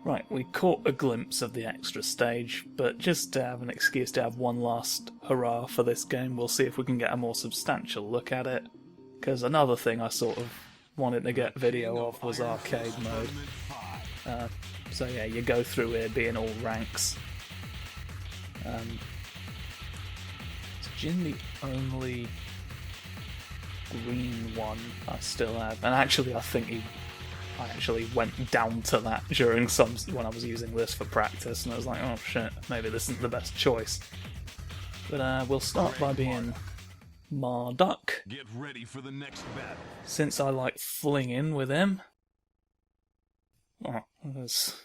Right, we caught a glimpse of the extra stage, but just to have an excuse to have one last hurrah for this game, we'll see if we can get a more substantial look at it. Because another thing I sort of wanted to get video of was arcade mode. So yeah, you go through here being all ranks. Is Jin the only green one I still have? And actually I think I actually went down to that during when I was using this for practice, and I was like, oh shit, maybe this isn't the best choice. But we'll start by being Marduk. Get ready for the next battle. Since I like flinging with him. Oh, that's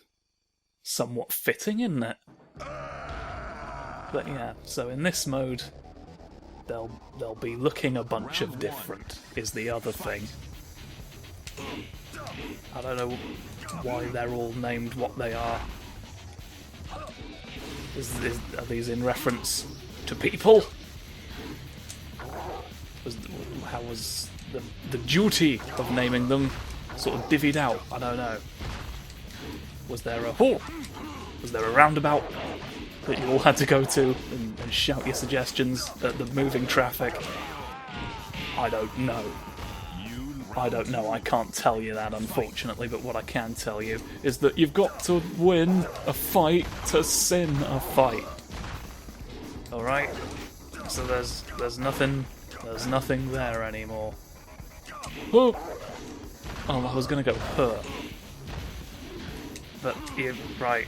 somewhat fitting, isn't it? But yeah, so in this mode, they'll be looking a bunch of different, is the other thing. I don't know why they're all named what they are. Are these in reference to people? How was the duty of naming them sort of divvied out? I don't know. Was there a roundabout that you all had to go to and shout your suggestions at the moving traffic? I don't know. I can't tell you that, unfortunately, but what I can tell you is that you've got to win a fight to sin a fight. Alright? So there's nothing there anymore. Oh, I was gonna go hurt. But right.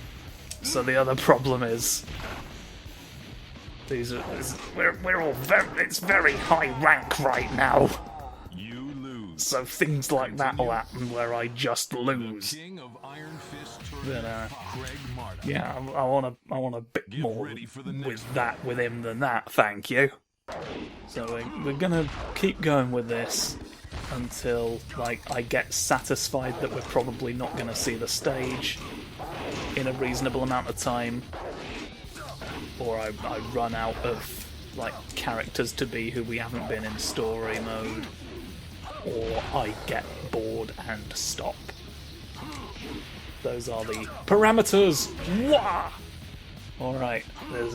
So the other problem is we're all it's very high rank right now. So things like that will happen where I just lose. But, yeah, I want a bit more with him than that, thank you. So we're gonna keep going with this until I get satisfied that we're probably not gonna see the stage in a reasonable amount of time, or I run out of characters to be who we haven't been in story mode, or I get bored and stop. Those are the parameters! Wah! Alright,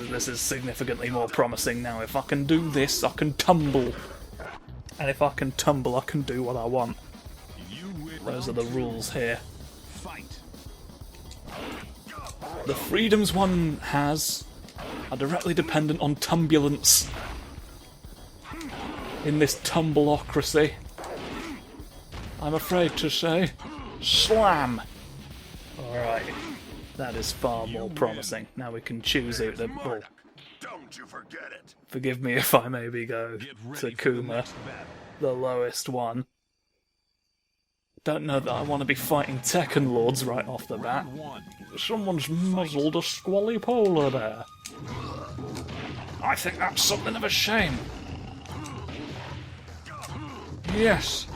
this is significantly more promising now. If I can do this, I can tumble. And if I can tumble, I can do what I want. Those are the rules here. The freedoms one has are directly dependent on turbulence in this Tumbleocracy. I'm afraid to say, slam! Alright, that is far more promising. Now we can choose who to... Well, don't you forget it. Forgive me if I maybe go to Kuma, the lowest one. Don't know that I want to be fighting Tekken Lords right off the bat. Someone's muzzled a squally polar bear. I think that's something of a shame. Yes.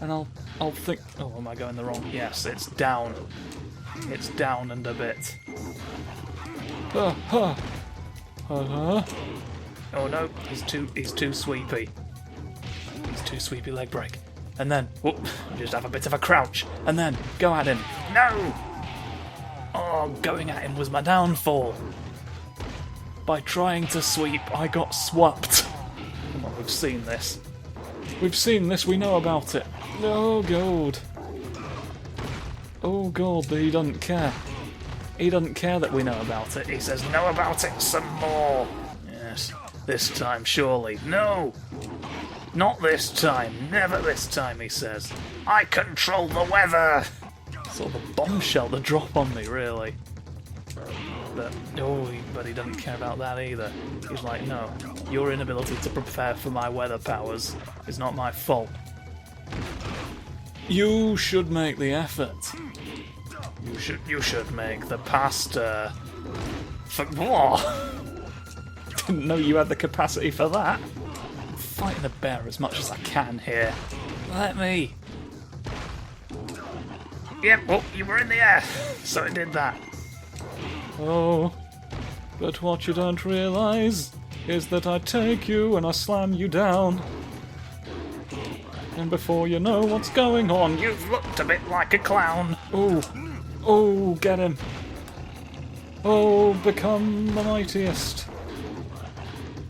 And I'll think... Oh, am I going the wrong... Yes, it's down. It's down and a bit. Oh no, he's too sweepy. He's too sweepy leg break. And then, whoop, just have a bit of a crouch. And then, go at him. No! Oh, going at him was my downfall. By trying to sweep, I got swapped. Come on, we've seen this. We've seen this, we know about it. Oh, God. Oh, God, but he doesn't care. He doesn't care that we know about it. He says, know about it some more. Yes, this time, surely. No! Not this time. Never this time, he says. I control the weather! Sort of a bombshell to drop on me, really. But he doesn't care about that either. He's like, no, your inability to prepare for my weather powers is not my fault. You should make the effort. You should make the pasta. For what? Didn't know you had the capacity for that. I'm fighting a bear as much as I can here. Let me. Yep, well, you were in the air, so it did that. Oh, but what you don't realise is that I take you and I slam you down. And before you know what's going on, you've looked a bit like a clown. Ooh, Oh, get him. Oh, become the mightiest.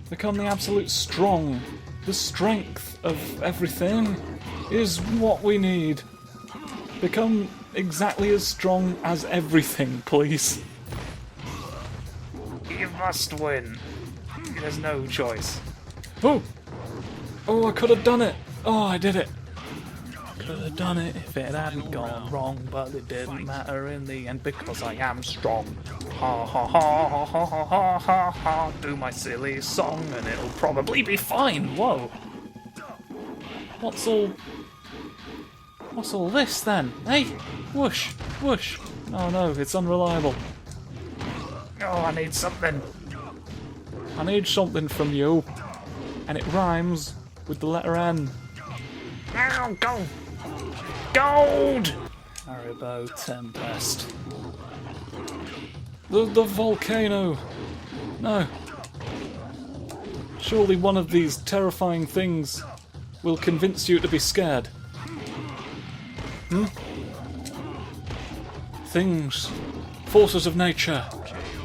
Become the absolute strong. The strength of everything is what we need. Become exactly as strong as everything, please. You must win. There's no choice. Oh! Oh, I could have done it. Oh, I did it. Could have done it if it hadn't gone wrong, but it didn't matter in the end because I am strong. Ha ha ha ha ha ha ha ha ha. Do my silly song and it'll probably be fine. Whoa. What's all this then? Hey, whoosh, whoosh. Oh no, it's unreliable. Oh, I need something. I need something from you, and it rhymes with the letter N. Now, go! Gold! Haribo Tempest. The volcano! No. Surely one of these terrifying things will convince you to be scared. Hmm? Things. Forces of nature.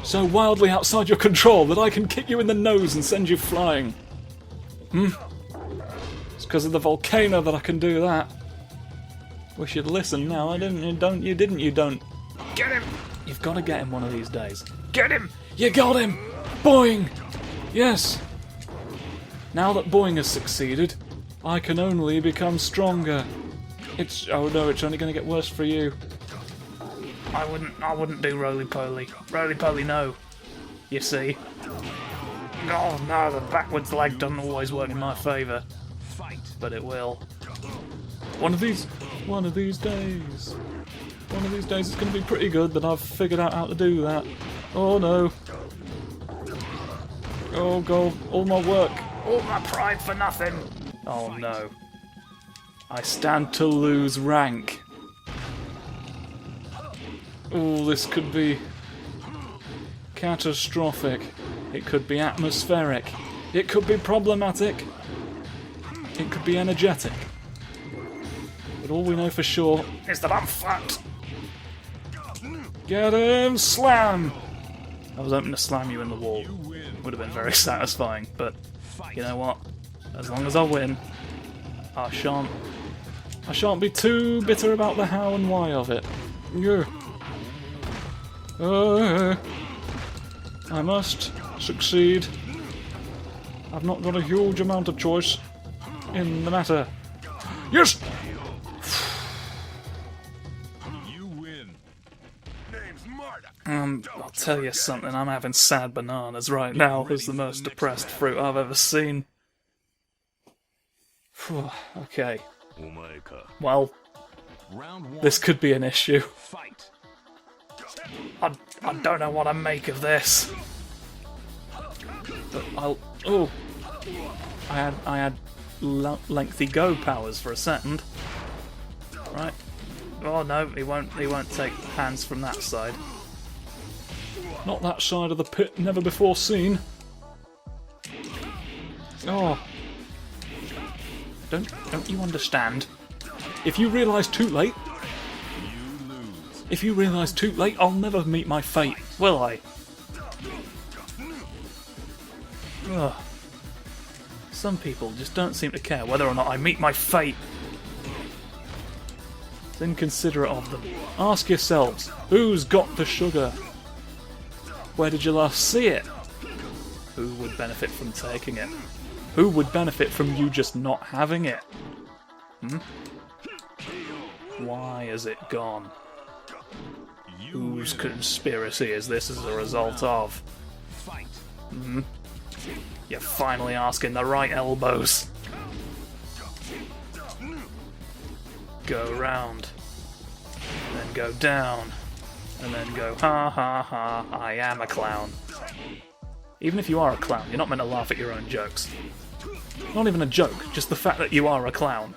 So wildly outside your control that I can kick you in the nose and send you flying. Hmm? It's because of the volcano that I can do that. Wish you'd listen now. I didn't. You don't. Get him! You've got to get him one of these days. Get him! You got him! Boing! Yes! Now that Boing has succeeded, I can only become stronger. Oh no, it's only going to get worse for you. I wouldn't do roly-poly. Roly-poly, no. You see? Oh no, the backwards leg doesn't always work in my favour. But it will. One of these days. One of these days it's going to be pretty good that I've figured out how to do that. Oh no. Oh god, all my work. All my pride for nothing. Oh no. I stand to lose rank. Oh, this could be catastrophic. It could be atmospheric. It could be problematic. It could be energetic. But all we know for sure is that I'm fucked. Get him! Slam! I was hoping to slam you in the wall. Would have been very satisfying, but you know what? As long as I win, I shan't be too bitter about the how and why of it. Yeah. I must succeed. I've not got a huge amount of choice in the matter. Yes! You win. Name's Marduk. I'll tell you something, I'm having sad bananas right now. It's the most depressed fruit I've ever seen. Okay. Well, this could be an issue. I don't know what I make of this. But I had lengthy go powers for a second. Right. Oh no, he won't take hands from that side. Not that side of the pit, never before seen. Oh. Don't you understand? If you realise too late, I'll never meet my fate, will I? Ugh. Some people just don't seem to care whether or not I meet my fate. It's inconsiderate of them. Ask yourselves, who's got the sugar? Where did you last see it? Who would benefit from taking it? Who would benefit from you just not having it? Hmm? Why is it gone? Whose conspiracy is this as a result of? Hmm? You're finally asking the right elbows. Go round, then go down, and then go ha ha ha, I am a clown. Even if you are a clown, you're not meant to laugh at your own jokes. Not even a joke, just the fact that you are a clown.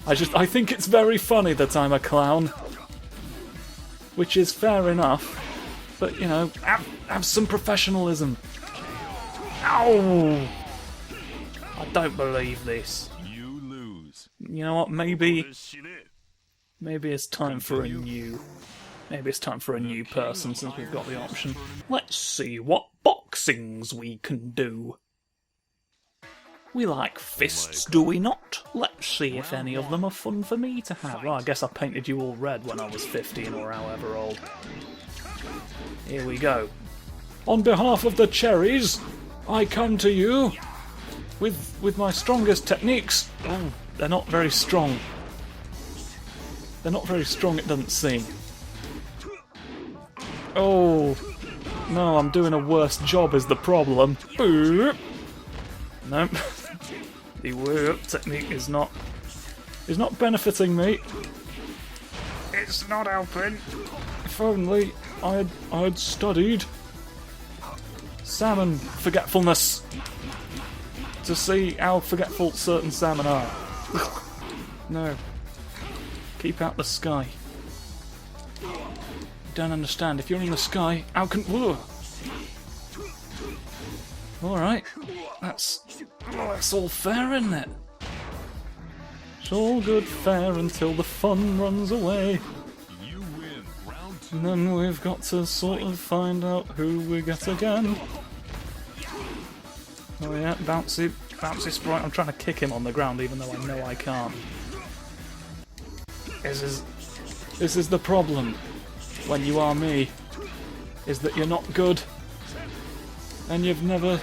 I think it's very funny that I'm a clown. Which is fair enough, but you know, have some professionalism. Ow! I don't believe this. You lose. You know what, maybe Maybe it's time for a new... Maybe it's time for a new person since we've got the option. Let's see what boxings we can do. We like fists, do we not? Let's see if any of them are fun for me to have. Well, I guess I painted you all red when I was 15 or however old. Here we go. On behalf of the cherries, I come to you with my strongest techniques. Oh, they're not very strong. They're not very strong, it doesn't seem. Oh, no, I'm doing a worse job is the problem. Nope. The whip technique is not benefiting me. It's not helping. If only I had studied salmon forgetfulness to see how forgetful certain salmon are. No. Keep out the sky. Don't understand. If you're in the sky, how can... Whoa. Alright. That's all fair, isn't it? It's all good fair until the fun runs away. And then we've got to sort of find out who we get again. Oh yeah, bouncy sprite. I'm trying to kick him on the ground even though I know I can't. This is the problem when you are me, is that you're not good. And you've never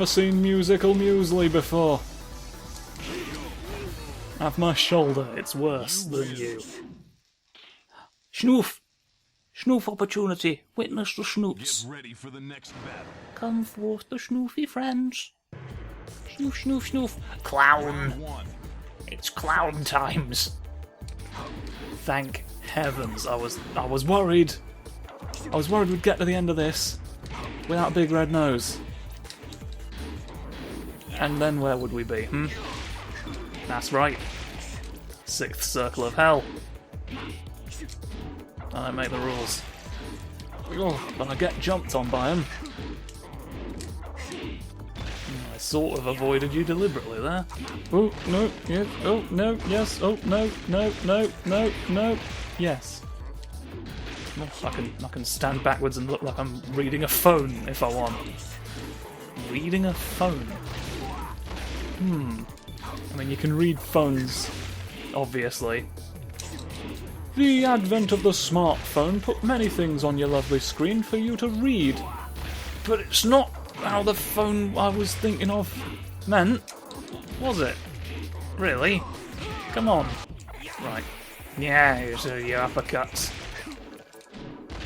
seen Musical Muesli before. Have my shoulder, it's worse than you. Snoof! Snoof opportunity. Witness the snoops. Get ready for the next battle. Come forth the snoofy friends. Snoof, snoof, snoof. Clown! It's clown times. Thank heavens. I was worried. I was worried we'd get to the end of this without a big red nose. And then where would we be, That's right. 6th circle of hell. I don't make the rules. Oh, but I get jumped on by him. I sort of avoided you deliberately there. Oh, no, yes, oh, no, yes, oh, no, no, no, no, no, yes. Oh, I can stand backwards and look like I'm reading a phone if I want. Reading a phone? I mean, you can read phones, obviously. The advent of the smartphone put many things on your lovely screen for you to read. But it's not how the phone I was thinking of meant, was it? Really? Come on. Right. Yeah, here's your uppercuts.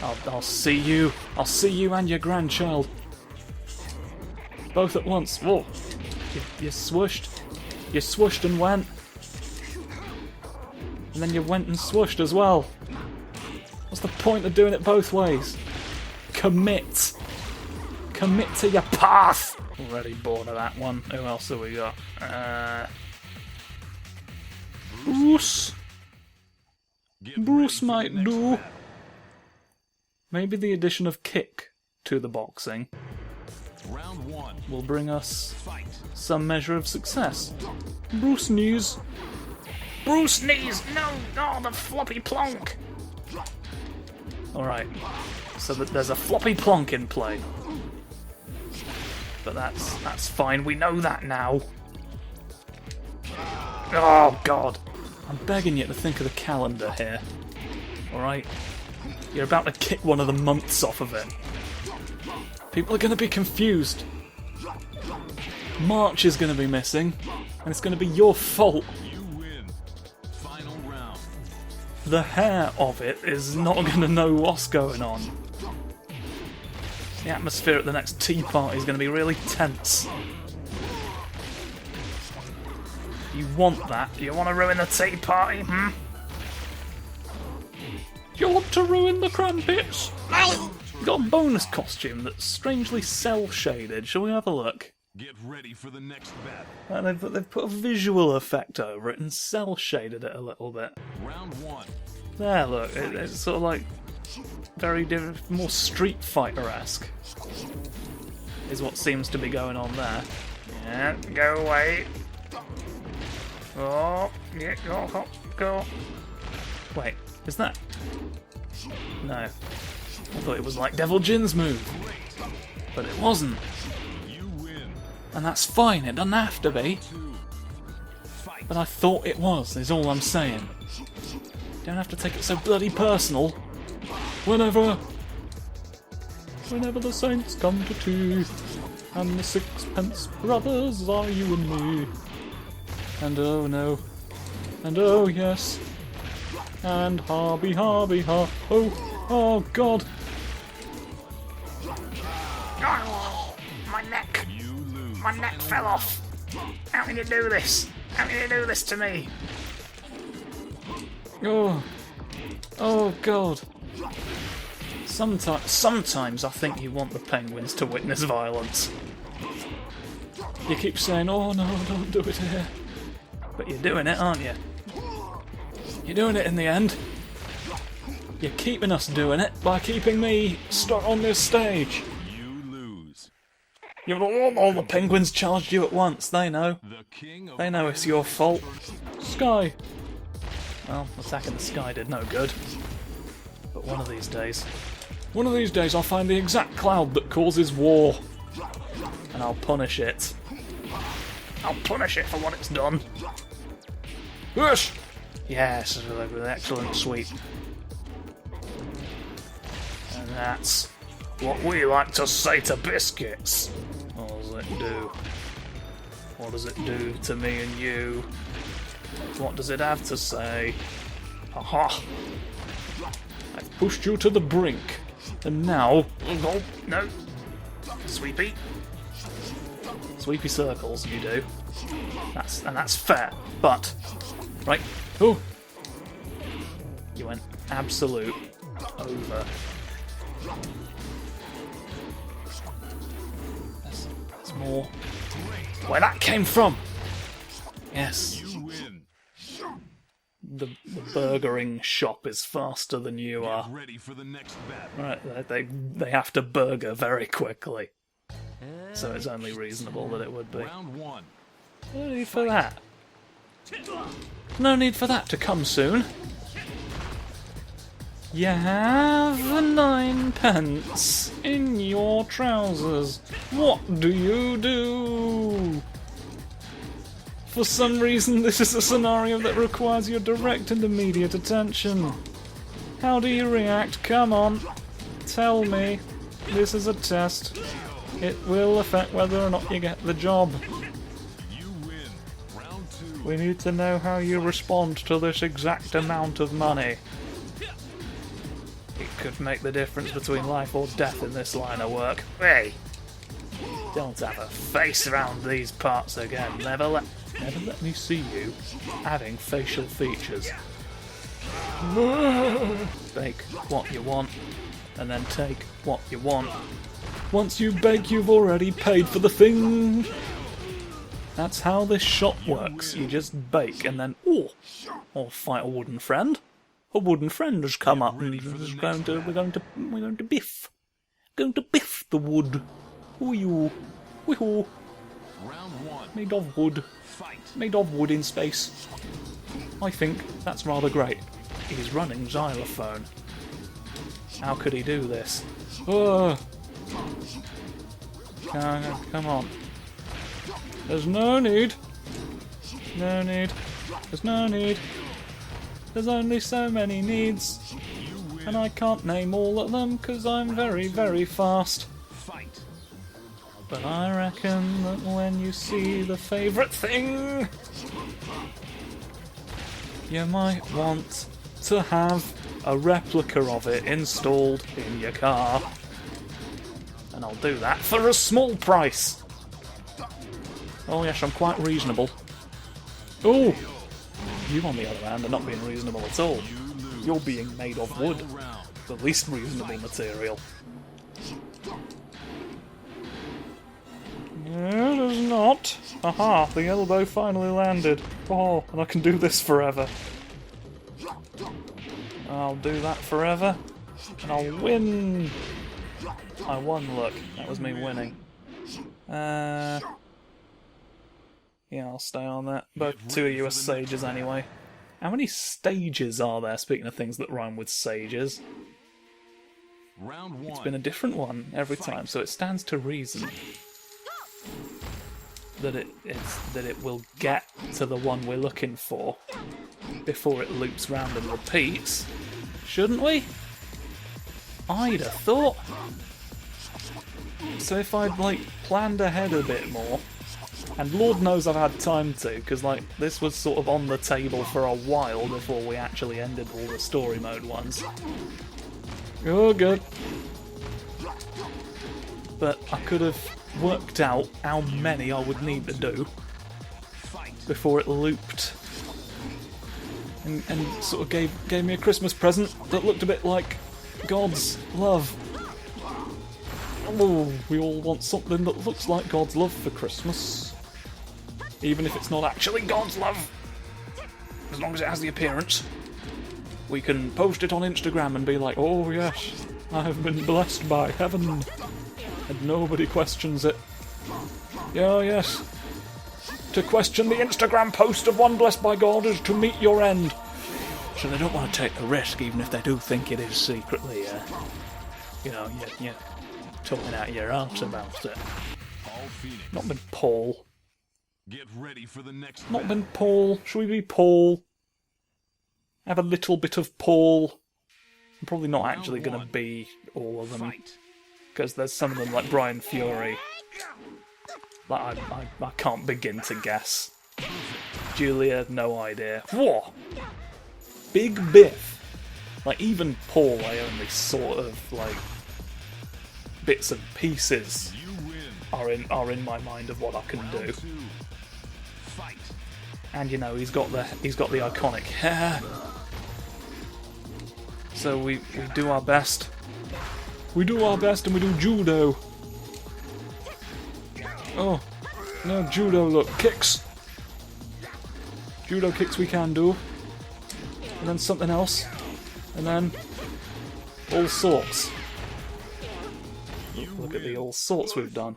I'll see you. I'll see you and your grandchild. Both at once. Whoa. You swooshed. You swooshed and went. And then you went and swooshed as well. What's the point of doing it both ways? Commit. Commit to your path. Already bored of that one. Who else have we got? Bruce. Bruce might do. Maybe the addition of kick to the boxing will bring us some measure of success. Bruce knees. Bruce knees! No! Oh, the floppy plonk! Alright, so there's a floppy plonk in play. But that's fine, we know that now. Oh, God. I'm begging you to think of the calendar here. Alright? You're about to kick one of the months off of it. People are going to be confused. March is going to be missing, and it's going to be your fault. The hair of it is not going to know what's going on. The atmosphere at the next tea party is going to be really tense. You want that? You want to ruin the tea party, You want to ruin the crumpets? You've got a bonus costume that's strangely cel-shaded. Shall we have a look? Get ready for the next battle. And they've put a visual effect over it and cel-shaded it a little bit. Round 1. There, look. It's sort of like very different, more Street Fighter-esque. Is what seems to be going on there. Yeah, go away. Oh, yeah, go. Wait, is that... No. I thought it was like Devil Jin's move. But it wasn't. And that's fine, it doesn't have to be. But I thought it was, is all I'm saying. Don't have to take it so bloody personal. Whenever the saints come to tea, and the sixpence brothers are you and me. And oh no, and oh yes, and harby harby ha, oh god. Oh, my neck! My neck fell off! How can you do this? How can you do this to me? Oh god. Sometimes I think you want the penguins to witness violence. You keep saying, oh no, don't do it here. But you're doing it, aren't you? You're doing it in the end. You're keeping us doing it by keeping me stuck on this stage. You lose. All the penguins charged you at once, they know. They know it's your fault. Sky! Well, attacking the sky did no good. But one of these days I'll find the exact cloud that causes war. And I'll punish it. I'll punish it for what it's done. Yes! Yes, with an excellent sweep. And that's what we like to say to biscuits. What does it do? What does it do to me and you? What does it have to say? Aha! I pushed you to the brink, and now... Oh, no. Sweepy. Sweepy circles, you do. That's fair, but... Right. Oh! You went absolute over. There's more. Where that came from! Yes. The burgering shop is faster than you are. Ready for the next battle. Right, they have to burger very quickly. So it's only reasonable that it would be. Round one. No need for that. No need for that to come soon. You have 9p in your trousers. What do you do? For some reason, this is a scenario that requires your direct and immediate attention. How do you react? Come on. Tell me. This is a test. It will affect whether or not you get the job. You win. Round two. We need to know how you respond to this exact amount of money. It could make the difference between life or death in this line of work. Hey, Don't have a face around these parts again. Never let me see you adding facial features. Bake what you want, and then take what you want. Once you bake, you've already paid for the thing. That's how this shop works. You just bake, and then or fight a wooden friend. A wooden friend has come up, and we're going to biff. Going to biff the wood. Who are you? Woohoo! Round one. Made of wood. Fight. Made of wood in space. I think that's rather great. He's running xylophone. How could he do this? Oh. Come on. There's no need. No need. There's no need. There's only so many needs. And I can't name all of them because I'm very, very fast. Fight. But I reckon that when you see the favourite thing, you might want to have a replica of it installed in your car. And I'll do that for a small price. Oh yes, I'm quite reasonable. Oh! You, on the other hand, are not being reasonable at all. You're being made of wood, the least reasonable material. It is not. Aha, the elbow finally landed. Oh, and I can do this forever. I'll do that forever, and I'll win. I won, look. That was me winning. Yeah, I'll stay on that. Both two of you are sages anyway. How many stages are there, speaking of things that rhyme with sages? Round 1. It's been a different one every time, so it stands to reason that it will get to the one we're looking for before it loops round and repeats. Shouldn't we? I'd have thought. So if I'd, like, planned ahead a bit more, and Lord knows I've had time to, because, like, this was sort of on the table for a while before we actually ended all the story mode ones. Oh, good. But I could have worked out how many I would need to do before it looped. And sort of gave me a Christmas present that looked a bit like God's love. Oh, we all want something that looks like God's love for Christmas. Even if it's not actually God's love. As long as it has the appearance. We can post it on Instagram and be like, oh yes, I have been blessed by heaven. And nobody questions it. Yeah, yes. To question the Instagram post of one blessed by God is to meet your end. So they don't want to take the risk, even if they do think it is secretly, you're talking out your arse about it. Not been Paul. Get ready for the next Not been Paul. Should we be Paul? Have a little bit of Paul. I'm probably not actually going to be all of them. Because there's some of them, like Brian Fury, that I can't begin to guess. Julia, no idea. Whoa! Big Biff. Like, even Paul, I only sort of, like, bits and pieces are in my mind of what I can do. And you know, he's got the iconic hair. So we do our best. We do our best and we do judo. Oh, no judo, look, kicks. Judo kicks we can do. And then something else. And then all sorts. Look at the all sorts we've done.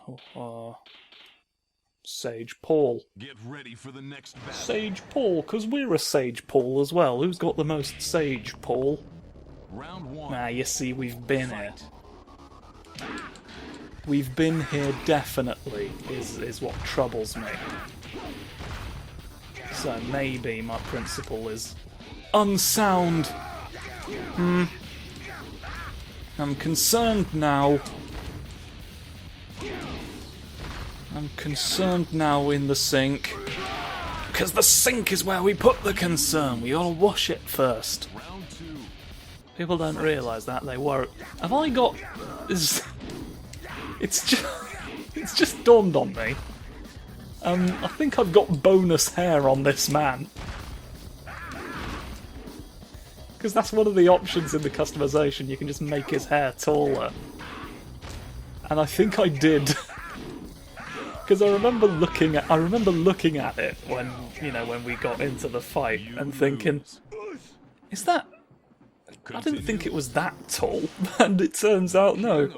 Sage Paul. Get ready for the next battle. Sage Paul, because we're a Sage Paul as well. Who's got the most Sage Paul? Round 1. Nah, you see, we've been here. We've been here definitely, is what troubles me. So maybe my principle is unsound. I'm concerned now. I'm concerned now in the sink. Because the sink is where we put the concern. We gotta wash it first. Round 2. People don't realise that. They worry. Have I got... It's just dawned on me. I think I've got bonus hair on this man. Because that's one of the options in the customization. You can just make his hair taller. And I think I did. Because I remember looking at it when we got into the fight and thinking, is that... I didn't think it was that tall, and it turns out no.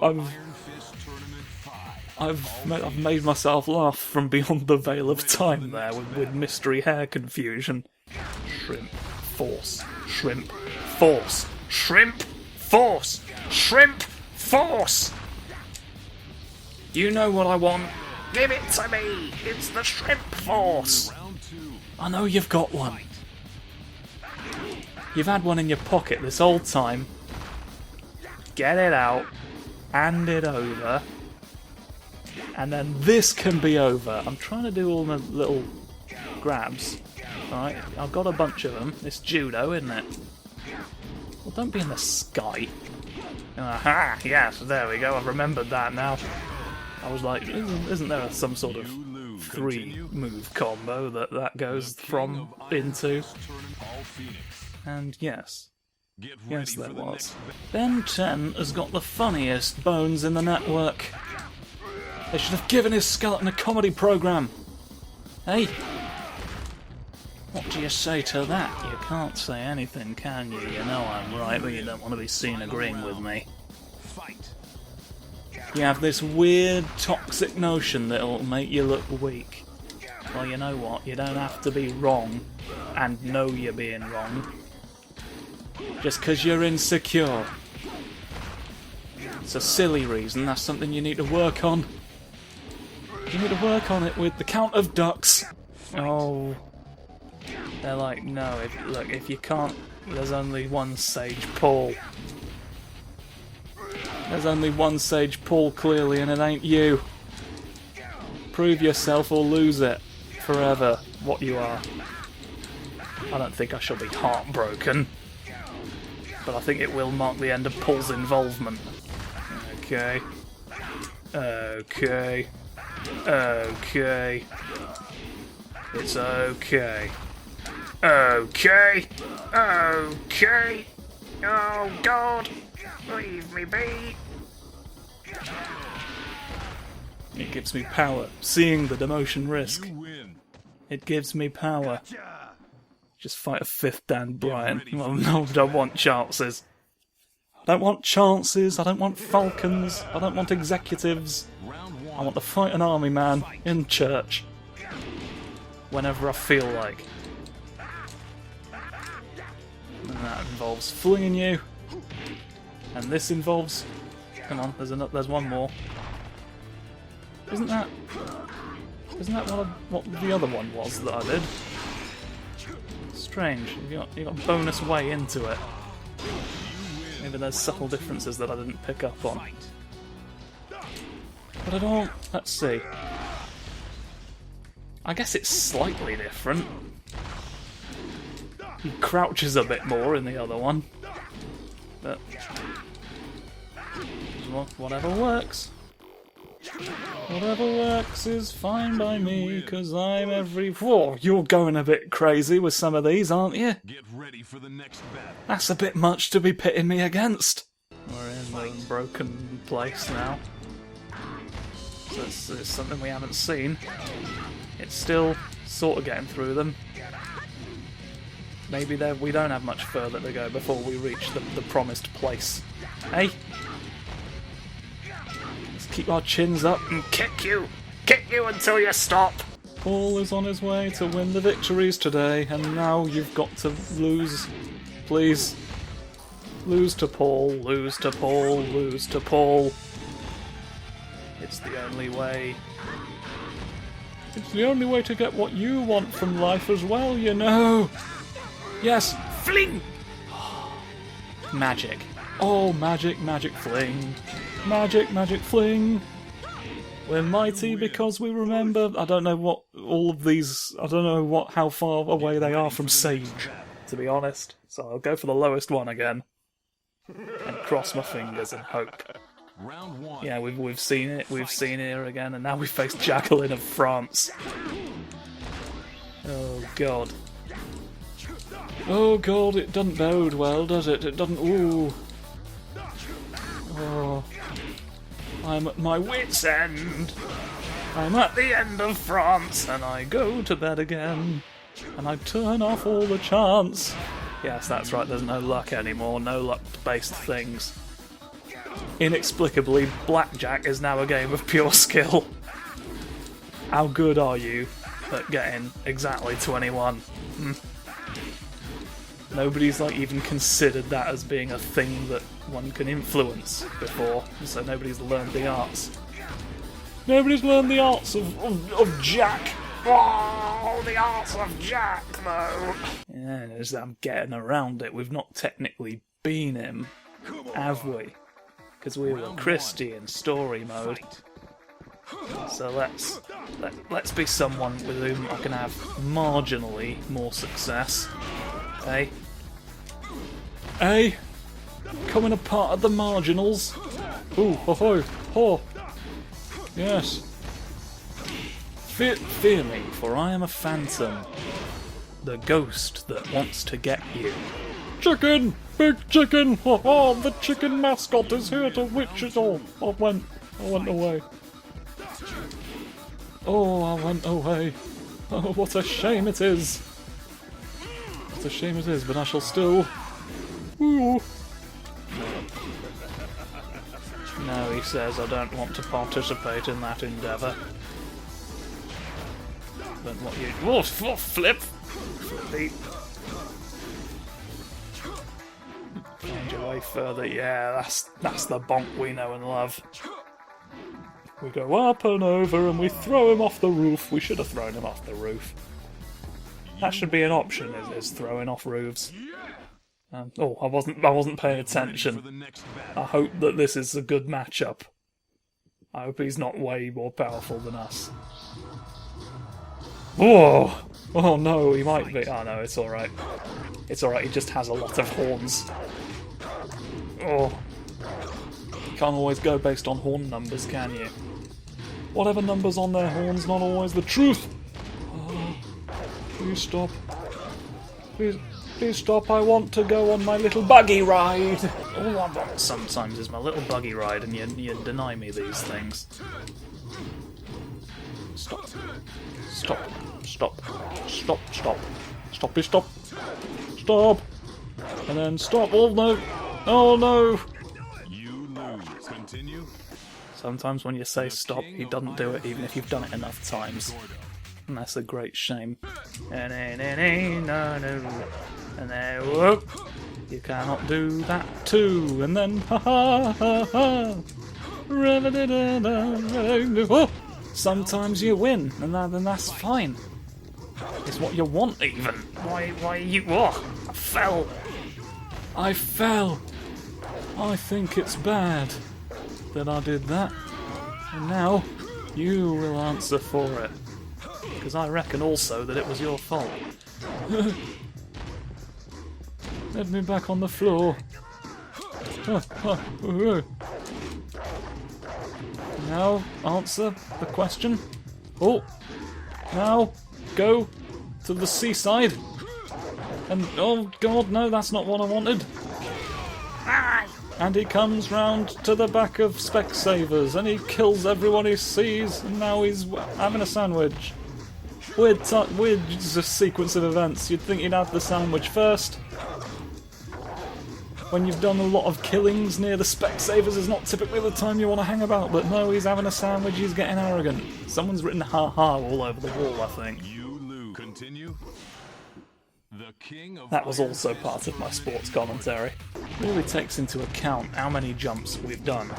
I've made myself laugh from beyond the veil of time there with mystery hair confusion. Shrimp force, shrimp force, shrimp force, shrimp force. You know what I want. Give it to me! It's the shrimp force! I know you've got one. You've had one in your pocket this whole time. Get it out. Hand it over. And then this can be over. I'm trying to do all the little grabs. Alright, I've got a bunch of them. It's judo, isn't it? Well, don't be in the sky. Aha! Yes, there we go. I've remembered that now. I was like, isn't there some sort of 3-move combo that goes from into? And yes. Yes, there was. Ben 10 has got the funniest bones in the network. They should have given his skeleton a comedy programme. Hey? What do you say to that? You can't say anything, can you? You know I'm right, but you don't want to be seen agreeing with me. You have this weird, toxic notion that it'll make you look weak. Well, you know what? You don't have to be wrong and know you're being wrong just because you're insecure. It's a silly reason. That's something you need to work on. You need to work on it with the count of ducks. Oh. They're like, no, look, if you can't... There's only one Sage Paul. There's only one Sage Paul, clearly, and it ain't you. Prove yourself or lose it. Forever, what you are. I don't think I shall be heartbroken. But I think it will mark the end of Paul's involvement. Okay. Okay. Okay. It's okay. Okay. Okay. Oh God. Leave me be. It gives me power. Seeing the demotion risk. It gives me power. Just fight a 5th Dan Bryan. Well, no, I don't want chances. I don't want chances. I don't want falcons. I don't want executives. I want to fight an army man in church. Whenever I feel like. And that involves flinging you. And this involves... Come on, there's one more. Isn't that what the other one was that I did? Strange. You got a bonus way into it. Maybe there's subtle differences that I didn't pick up on. But I don't... Let's see. I guess it's slightly different. He crouches a bit more in the other one. But... well, whatever works. Whatever works is fine by me, because I'm every... Whoa, you're going a bit crazy with some of these, aren't you? Get ready for the next battle. That's a bit much to be pitting me against. We're in the broken place now. So it's something we haven't seen. It's still sort of getting through them. Maybe we don't have much further to go before we reach the promised place. Hey? Let's keep our chins up and kick you! Kick you until you stop! Paul is on his way to win the victories today, and now you've got to lose. Please. Lose to Paul, lose to Paul, lose to Paul. It's the only way. It's the only way to get what you want from life as well, you know. Yes, fling! Magic. Oh, magic, magic fling. Magic, magic fling. We're mighty because we remember... I don't know what all of these... I don't know how far away they are from Sage, to be honest. So I'll go for the lowest one again. And cross my fingers and hope. Round 1. Yeah, we've seen it. We've seen it here again, and now we face Jacqueline of France. Oh, God. Oh, God, it doesn't bode well, does it? It doesn't... Ooh. Oh. I'm at my wit's end. I'm at the end of France, and I go to bed again. And I turn off all the chants. Yes, that's right, there's no luck anymore, no luck-based things. Inexplicably, blackjack is now a game of pure skill. How good are you at getting exactly 21? Nobody's even considered that as being a thing that one can influence before, so nobody's learned the arts. Nobody's learned the arts of Jack. Oh, the arts of Jack, though. Yeah, I'm getting around it. We've not technically been him, have we? Because we were Christy in story mode. So let's be someone with whom I can have marginally more success. Hey? Hey? Coming apart at the marginals. Ooh, ho ho, ho. Yes. Fear me, for I am a phantom. The ghost that wants to get you. Chicken! Big chicken! Ha ha! The chicken mascot is here to witch it all. I went away. Oh, I went away. Oh, what a shame it is. What a shame it is, but I shall still... Ooh. No, he says, I don't want to participate in that endeavour. than what you... Oh, flip! Flippy. Find your way further. Yeah, that's the bonk we know and love. We go up and over and we throw him off the roof. We should have thrown him off the roof. That should be an option, is throwing off roofs. Oh, I wasn't paying attention. I hope that this is a good matchup. I hope he's not way more powerful than us. Whoa! Oh no, he might be. Oh no, it's alright. It's alright, he just has a lot of horns. Oh. You can't always go based on horn numbers, can you? Whatever number's on their horns, not always the truth! Oh, please stop. Please stop, I want to go on my little buggy ride! All I want sometimes is my little buggy ride, and you deny me these things. Stop. Stop. Stop. Stop. Stop. Stoppy stop. Stop! And then stop. Oh no! Oh no! You lose. Continue. Sometimes when you say stop, he doesn't do it even if you've done it enough times. And that's a great shame. And then, whoop! You cannot do that too. And then, ha ha ha ha! Oh! Sometimes you win, and then that's fine. It's what you want, even. Why are you... Oh! I fell! I fell! I think it's bad that I did that. And now, you will answer for it. Because I reckon also that it was your fault. Let me back on the floor. Now, answer the question. Oh! Now, go to the seaside. And, oh god, no, that's not what I wanted. And he comes round to the back of Specsavers and he kills everyone he sees, and now he's having a sandwich. Weird sequence of events. You'd think you'd have the sandwich first. When you've done a lot of killings near the Specsavers is not typically the time you want to hang about, but no, he's having a sandwich, he's getting arrogant. Someone's written ha-ha all over the wall, I think. You lose. Continue. The king of That was also part of my sports commentary. It really takes into account how many jumps we've done,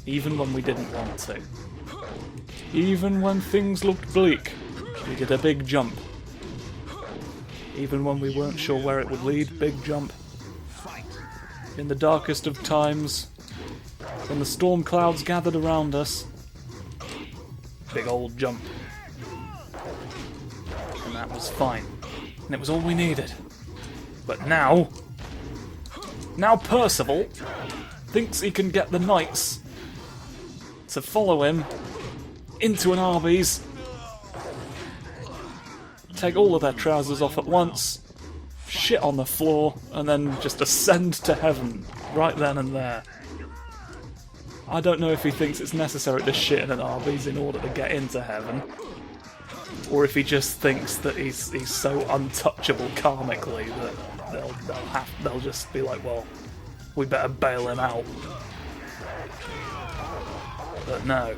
even when we didn't want to. Even when things looked bleak, we did a big jump. Even when we weren't sure where it would lead, big jump. In the darkest of times, when the storm clouds gathered around us, big old jump. And that was fine. And it was all we needed. But now Percival thinks he can get the knights to follow him into an Arby's, take all of their trousers off at once, shit on the floor, and then just ascend to heaven right then and there. I don't know if he thinks it's necessary to shit in an Arby's in order to get into heaven, or if he just thinks that he's so untouchable karmically that they'll just be like, well, we better bail him out. But no.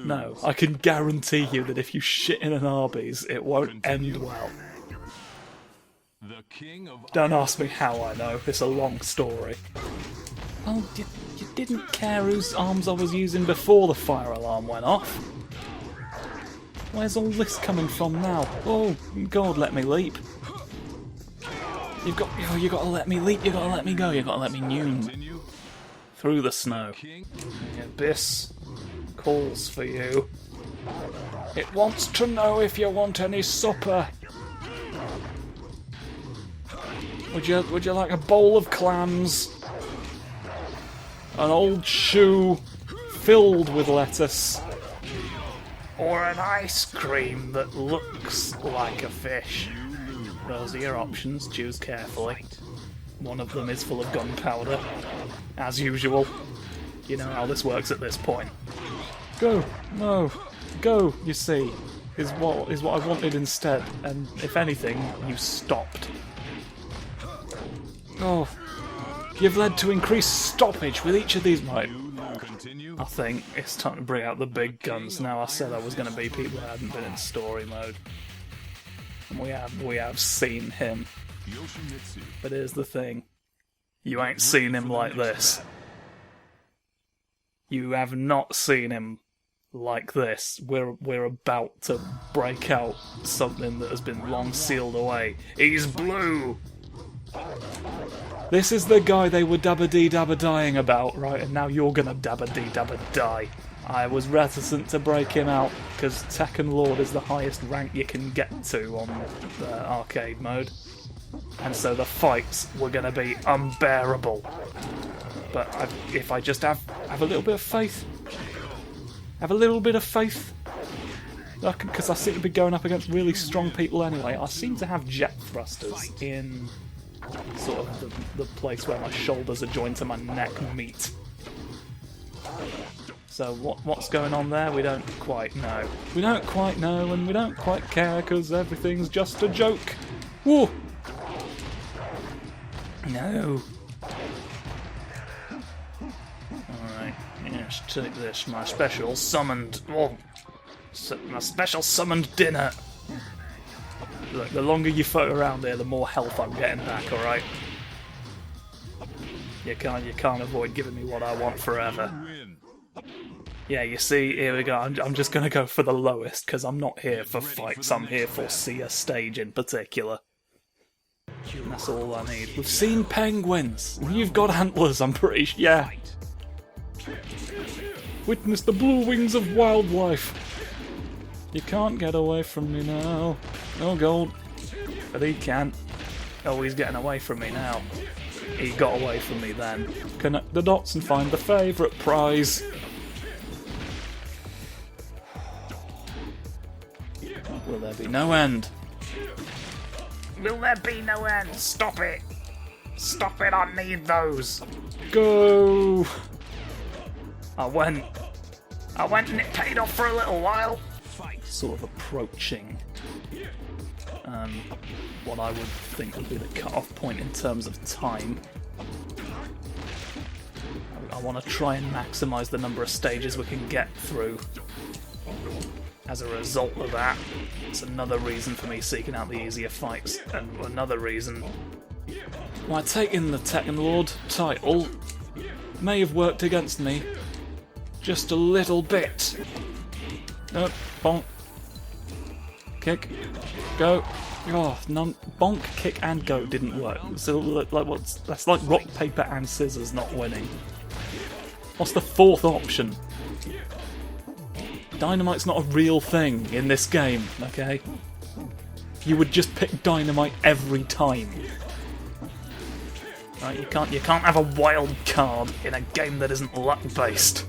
No, I can guarantee you that if you shit in an Arby's, it won't end well. Don't ask me how I know, it's a long story. Oh, you didn't care whose arms I was using before the fire alarm went off? Where's all this coming from now? Oh, God, let me leap. You gotta let me leap, you gotta let me go, you gotta let me noon. Through the snow. The abyss calls for you. It wants to know if you want any supper. Would you like a bowl of clams? An old shoe filled with lettuce? Or an ice cream that looks like a fish? Those are your options, choose carefully. One of them is full of gunpowder, as usual. You know how this works at this point. Go! No! Go, you see, is what I wanted instead, and if anything, you stopped. Oh, you've led to increased stoppage with each of these. Right. Continue. you? I think it's time to bring out the big guns now. I said I was going to be people who hadn't been in story mode. And we have seen him. Yoshimitsu. But here's the thing. You ain't seen him like this. You have not seen him like this. We're about to break out something that has been long sealed away. He's blue! This is the guy they were dabba-dee-dabba-dying about, right? And now you're gonna dabba-dee-dabba-die. I was reticent to break him out, because Tekken Lord is the highest rank you can get to on the arcade mode. And so the fights were gonna be unbearable. But if I just have a little bit of faith, have a little bit of faith, because I seem to be going up against really strong people anyway. I seem to have jet thrusters in sort of the place where my shoulders are joined to my neck meet. So what's going on there? We don't quite know. We don't quite know, and we don't quite care, because everything's just a joke. Whoa! No. Alright, yes, take this, my special summoned... Oh, my special summoned dinner. Look, the longer you float around here, the more health I'm getting back, alright? You can't avoid giving me what I want forever. Yeah, you see, here we go. I'm just gonna go for the lowest, because I'm not here for fights, I'm here for see a stage in particular. And that's all I need. We've seen penguins! You've got antlers, I'm pretty sure. Yeah. Witness the blue wings of wildlife. You can't get away from me now. No gold. But he can. Oh, he's getting away from me now. He got away from me then. Connect the dots and find the favourite prize. Will there be no end? Will there be no end? Stop it! Stop it, I need those! Go! I went and it paid off for a little while. Sort of approaching what I would think would be the cut-off point in terms of time. I want to try and maximise the number of stages we can get through. As a result of that, it's another reason for me seeking out the easier fights, and another reason why taking the Tekken Lord title may have worked against me just a little bit. No, bonk. Kick. Go. Oh, none. Bonk, kick, and go didn't work. So, like, that's like rock, paper, and scissors not winning. What's the fourth option? Dynamite's not a real thing in this game, okay? You would just pick Dynamite every time. Right, you can't have a wild card in a game that isn't luck-based.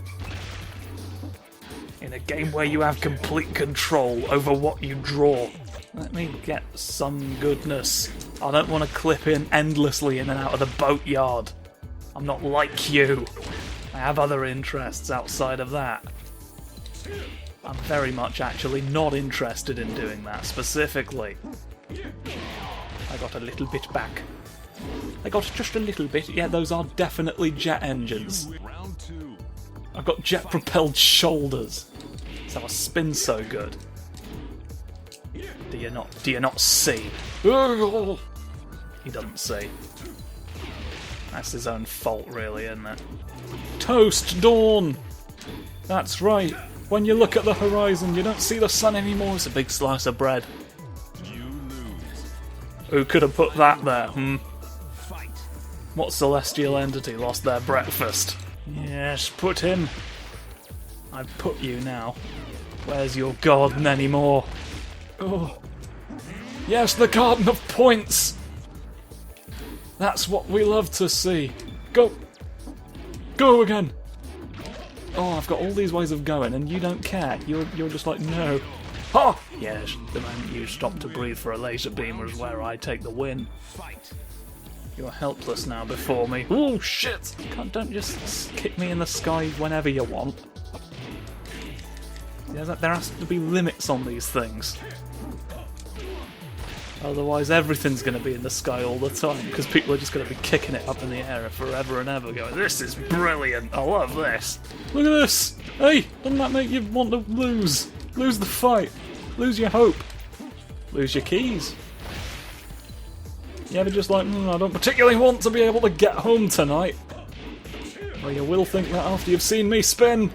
In a game where you have complete control over what you draw. Let me get some goodness. I don't want to clip in endlessly in and out of the boatyard. I'm not like you. I have other interests outside of that. I'm very much actually not interested in doing that specifically. I got a little bit back. I got just a little bit. Yeah, those are definitely jet engines. I've got jet-propelled shoulders. So I spin so good. Do you not see? He doesn't see. That's his own fault, really, isn't it? Toast dawn! That's right. When you look at the horizon, you don't see the sun anymore. It's a big slice of bread. You lose. Who could have put that there, What celestial entity lost their breakfast? Yes, put him. I've put you now. Where's your garden anymore? Oh. Yes, the garden of points! That's what we love to see. Go! Go again! Oh, I've got all these ways of going, and you don't care. You're just like, no. Ha! Yes, the moment you stop to breathe for a laser beamer is where I take the win. You're helpless now before me. Oh, shit! Don't just kick me in the sky whenever you want. There has to be limits on these things. Otherwise everything's going to be in the sky all the time, because people are just going to be kicking it up in the air forever and ever, going, this is brilliant, I love this. Look at this! Hey, doesn't that make you want to lose? Lose the fight. Lose your hope. Lose your keys. You ever just like, I don't particularly want to be able to get home tonight. Well, you will think that after you've seen me spin.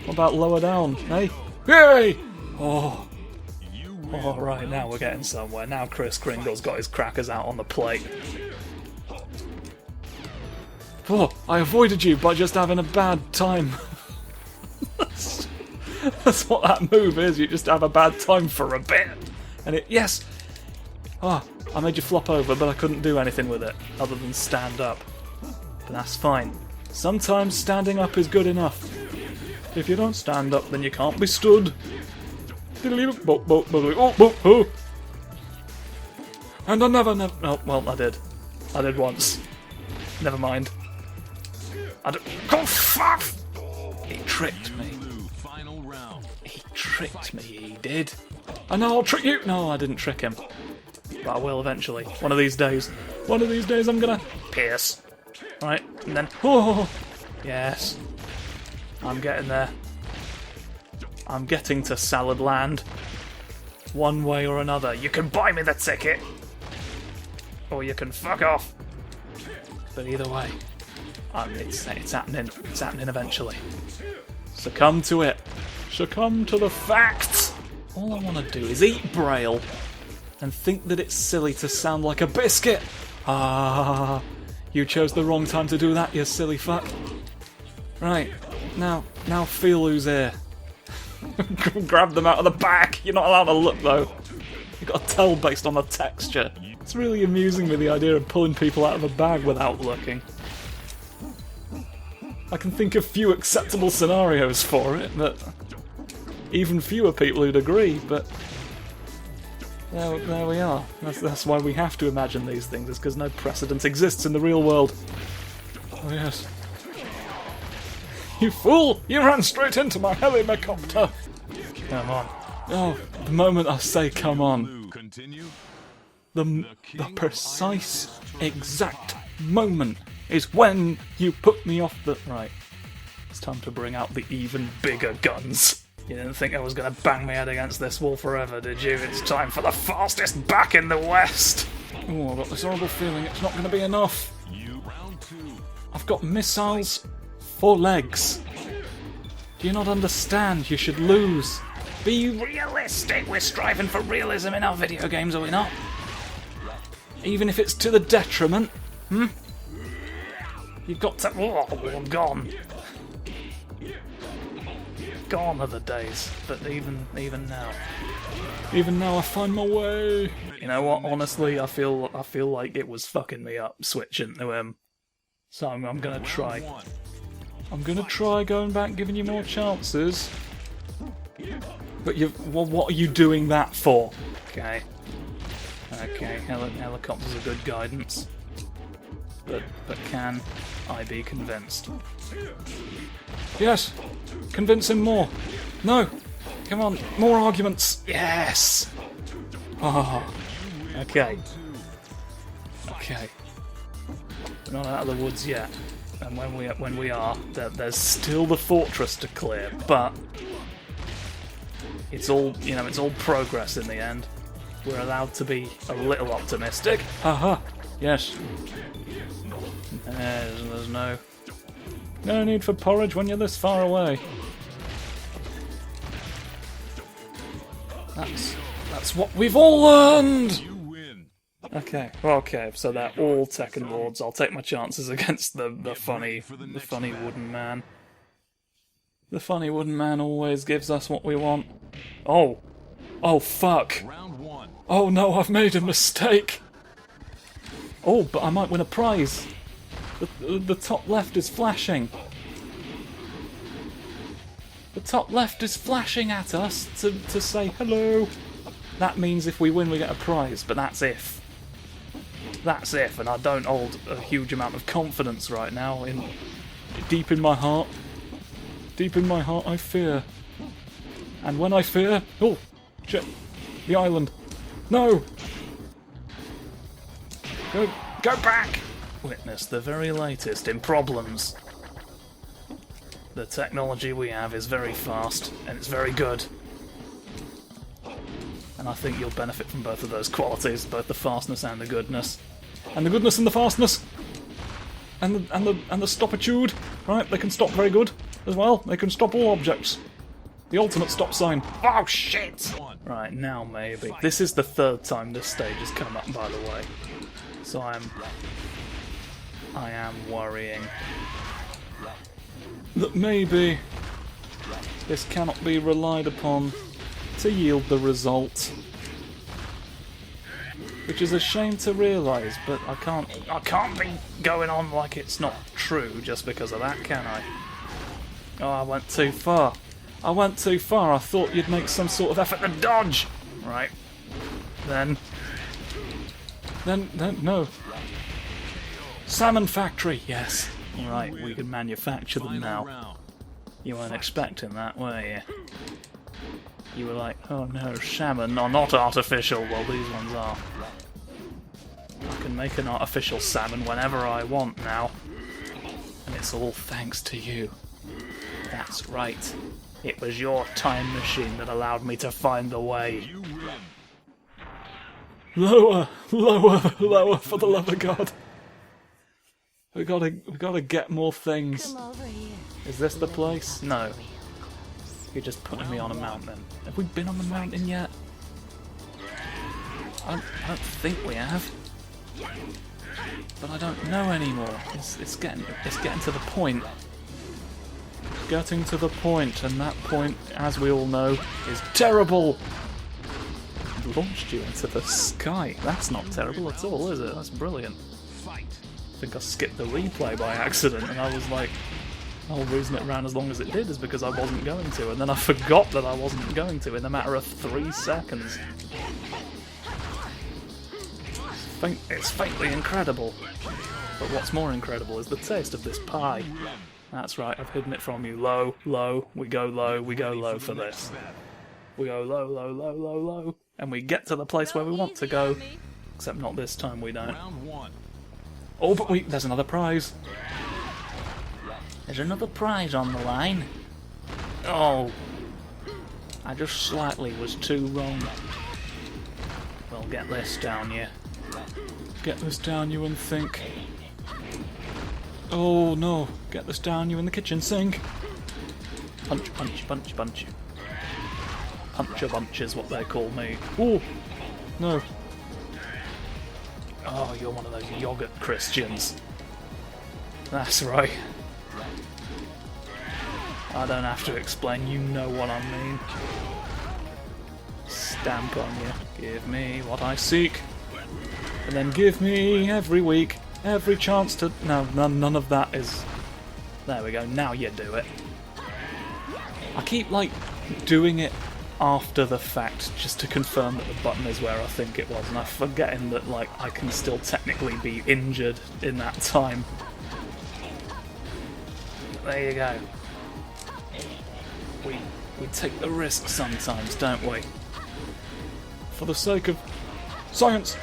What about lower down, hey? Yay! Oh, right, now we're getting somewhere. Now Kris Kringle's got his crackers out on the plate. Oh, I avoided you by just having a bad time. That's what that move is, you just have a bad time for a bit. And it, yes! Oh, I made you flop over, but I couldn't do anything with it, other than stand up. But that's fine. Sometimes standing up is good enough. If you don't stand up, then you can't be stood. Oh. And I never... Oh, well, I did. I did once. Never mind. Oh, fuck! He tricked me. He tricked me, he did. And now I'll trick you! No, I didn't trick him. But I will eventually. One of these days. One of these days I'm gonna... pierce. Right, and then... Oh! Yes. I'm getting there. I'm getting to Salad Land. One way or another. You can buy me the ticket! Or you can fuck off! But either way, it's happening. It's happening eventually. Succumb to it. Succumb to the facts! All I want to do is eat Braille and think that it's silly to sound like a biscuit! Ah, you chose the wrong time to do that, you silly fuck. Right, now feel who's here. Grab them out of the back! You're not allowed to look though. You've got to tell based on the texture. It's really amusing me, the idea of pulling people out of a bag without looking. I can think of few acceptable scenarios for it, but even fewer people who'd agree, but there we are. That's why we have to imagine these things, is because no precedent exists in the real world. Oh yes. You fool! You ran straight into my helicopter! Come on. Oh, the moment I say come on. The precise, exact moment is when you put me off the... Right. It's time to bring out the even bigger guns. You didn't think I was going to bang my head against this wall forever, did you? It's time for the fastest back in the West! Oh, I've got this horrible feeling it's not going to be enough. I've got missiles for legs. Do you not understand? You should lose. Be realistic! We're striving for realism in our video games, are we not? Even if it's to the detriment, You've got to... Oh, I'm gone. Gone are the days, but even now. Even now I find my way. You know what, honestly, I feel like it was fucking me up switching to him. So I'm gonna try. I'm gonna try going back, giving you more chances. But what are you doing that for? Okay. Okay, helicopters are good guidance. But can I be convinced? Yes! Convince him more! No! Come on, more arguments! Yes! Oh, okay. Okay. We're not out of the woods yet. And when we are, there's still the fortress to clear, but it's all, it's all progress in the end. We're allowed to be a little optimistic. Haha! Yes. There's no need for porridge when you're this far away. That's what we've all learned! Okay, so they're all Tekken lords. I'll take my chances against the funny wooden man. The funny wooden man always gives us what we want. Oh! Oh, fuck! Oh no, I've made a mistake! Oh, but I might win a prize! The top left is flashing. The top left is flashing at us to say hello. That means if we win we get a prize, but that's if. That's if, and I don't hold a huge amount of confidence right now. Deep in my heart I fear. And when I fear... Oh, shit. The island. No! Go back! Witness the very latest in problems. The technology we have is very fast, and it's very good. And I think you'll benefit from both of those qualities, both the fastness and the goodness. And the goodness and the fastness! And the stoppitude, right? They can stop very good as well. They can stop all objects. The ultimate stop sign. Oh shit! Right, now maybe. This is the third time this stage has come up, by the way. So I am worrying that maybe this cannot be relied upon to yield the result. Which is a shame to realise, but I can't be going on like it's not true just because of that, can I? Oh, I went too far. I went too far. I thought you'd make some sort of effort to dodge. Right. Then, no. Salmon factory, yes. Right, we can manufacture them now. You weren't expecting that, were you? You were like, oh no, salmon are not artificial. Well, these ones are. I can make an artificial salmon whenever I want now. And it's all thanks to you. That's right. It was your time machine that allowed me to find the way. Lower, lower, lower, for the love of God. We gotta get more things. Is this the place? No. You're just putting me on a mountain. Have we been on the mountain yet? I don't think we have. But I don't know anymore. It's getting to the point. Getting to the point, and that point, as we all know, is terrible. It launched you into the sky. That's not terrible at all, is it? That's brilliant. I think I skipped the replay by accident, and I was like, the whole reason it ran as long as it did is because I wasn't going to, and then I forgot that I wasn't going to in a matter of 3 seconds. It's faintly incredible. But what's more incredible is the taste of this pie. That's right, I've hidden it from you. Low, low, we go low for this. We go low, low, low, low, low. And we get to the place where we want to go. Except not this time, we don't. Oh, but there's another prize. There's another prize on the line. Oh. I just slightly was too wrong. Well, get this down you. Get this down you and think. Oh no, get this down you in the kitchen sink. Punch, punch, punch, punch. Punch-a-bunch is what they call me. Oh, no. Oh, you're one of those yogurt Christians. That's right. I don't have to explain, you know what I mean. Stamp on you. Give me what I seek. And then give me every week, every chance to... No, none of that is... There we go, now you do it. I keep, like, doing it after the fact, just to confirm that the button is where I think it was, and I'm forgetting that, like, I can still technically be injured in that time. There you go. We take the risk sometimes, don't we? For the sake of science!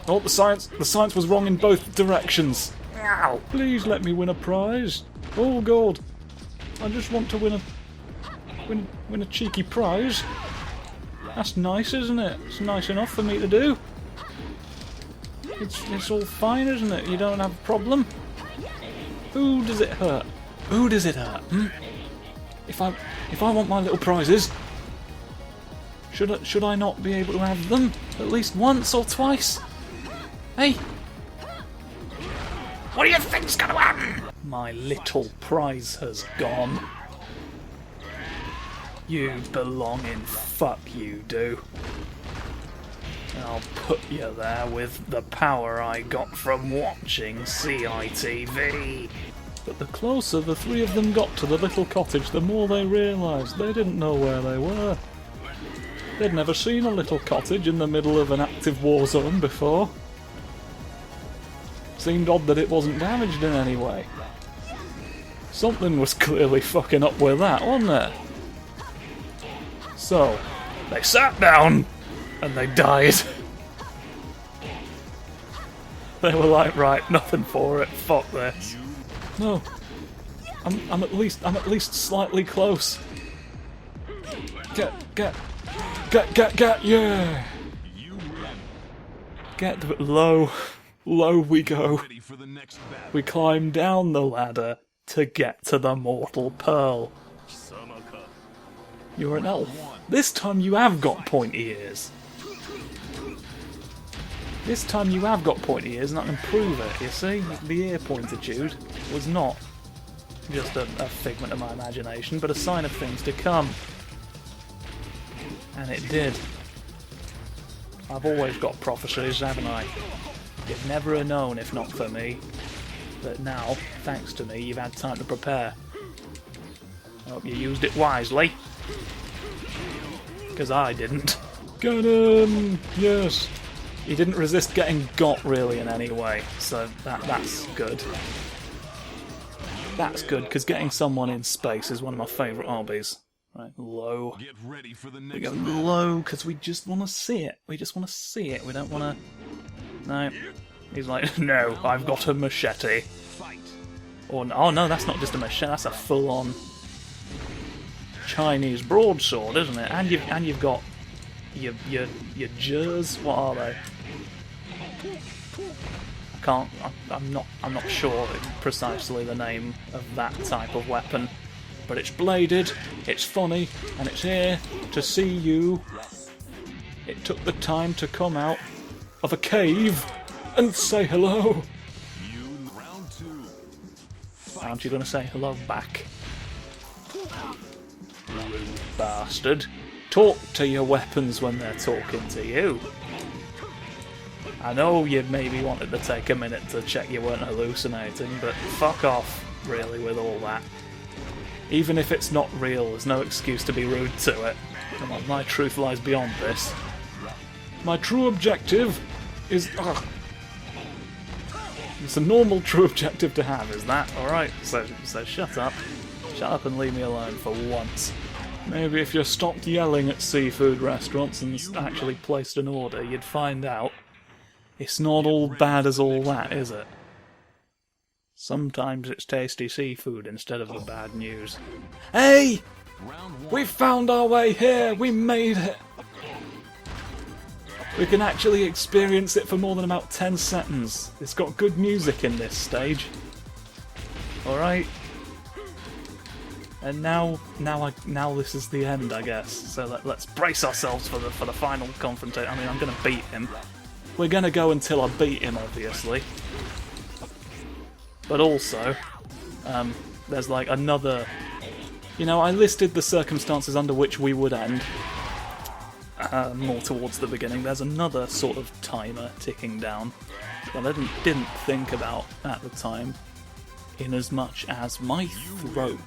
Oh, the science was wrong in both directions. Ow. Please let me win a prize. Oh God, I just want to win a cheeky prize. That's nice, isn't it? It's nice enough for me to do. It's all fine, isn't it? You don't have a problem. Who does it hurt? Who does it hurt? Hmm? If I want my little prizes, should I not be able to have them at least once or twice? Hey! What do you think's gonna happen? My little prize has gone. You belong in fuck you do. I'll put you there with the power I got from watching CITV. But the closer the three of them got to the little cottage, the more they realised they didn't know where they were. They'd never seen a little cottage in the middle of an active war zone before. Seemed odd that it wasn't damaged in any way. Something was clearly fucking up with that, wasn't there? So, they sat down and they died. They were like, right, nothing for it. Fuck this. No, I'm at least slightly close. Get, yeah. Get low we go. We climb down the ladder to get to the mortal pearl. You're an elf. This time you have got pointy ears. This time you have got pointy ears and I can prove it, you see? The ear pointitude was not just a figment of my imagination, but a sign of things to come. And it did. I've always got prophecies, haven't I? You'd never have known if not for me. But now, thanks to me, you've had time to prepare. I hope you used it wisely. Because I didn't. Get him! Yes! He didn't resist getting got really in any way, so that's good. That's good, because getting someone in space is one of my favourite hobbies. Right, low. Get ready for the next We go low, because we just want to see it. We just want to see it. We don't want to... No. He's like, no, I've got a machete. fight. Or, oh no, that's not just a machete, that's a full-on Chinese broadsword, isn't it? And you've got your jers. What are they? I'm not sure precisely the name of that type of weapon, but it's bladed, it's funny, and it's here to see you. It took the time to come out of a cave and say hello. Round two. Aren't you going to say hello back? You bastard. Talk to your weapons when they're talking to you. I know you maybe wanted to take a minute to check you weren't hallucinating, but fuck off, really, with all that. Even if it's not real, there's no excuse to be rude to it. Come on, my truth lies beyond this. My true objective is... Ugh. It's a normal true objective to have, is that? Alright, so shut up. Shut up and leave me alone for once. Maybe if you stopped yelling at seafood restaurants and actually placed an order, you'd find out it's not all bad as all that, is it? Sometimes it's tasty seafood instead of the bad news. Hey! We found our way here! We made it! We can actually experience it for more than about 10 seconds. It's got good music in this stage. Alright? And now this is the end, I guess. So let's brace ourselves for the final confrontation. I mean, I'm gonna beat him. We're gonna go until I beat him, obviously. But also, there's like another... You know, I listed the circumstances under which we would end. More towards the beginning. There's another sort of timer ticking down that I didn't think about at the time, in as much as my throat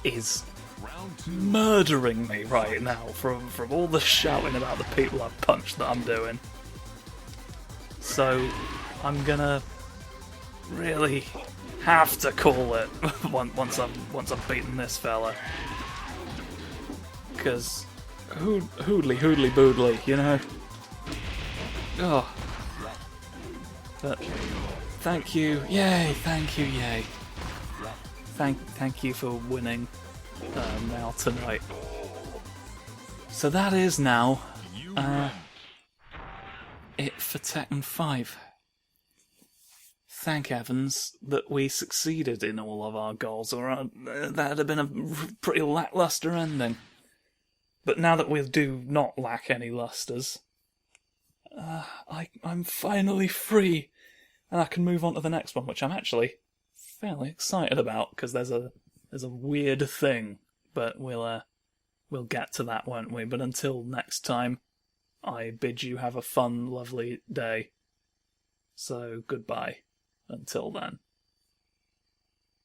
is murdering me right now from all the shouting about the people I've punched that I'm doing. So I'm gonna really have to call it once I've beaten this fella, because hoodly boodly, you know. Oh, but thank you, yay! Thank you, yay! Thank you for winning now tonight. So that is now it for Tekken 5. Thank heavens that we succeeded in all of our goals, or that'd have been a pretty lackluster ending. But now that we do not lack any lusters, I'm finally free, and I can move on to the next one, which I'm actually fairly excited about, because there's a weird thing, but we'll get to that, won't we? But until next time, I bid you have a fun, lovely day. So goodbye until then.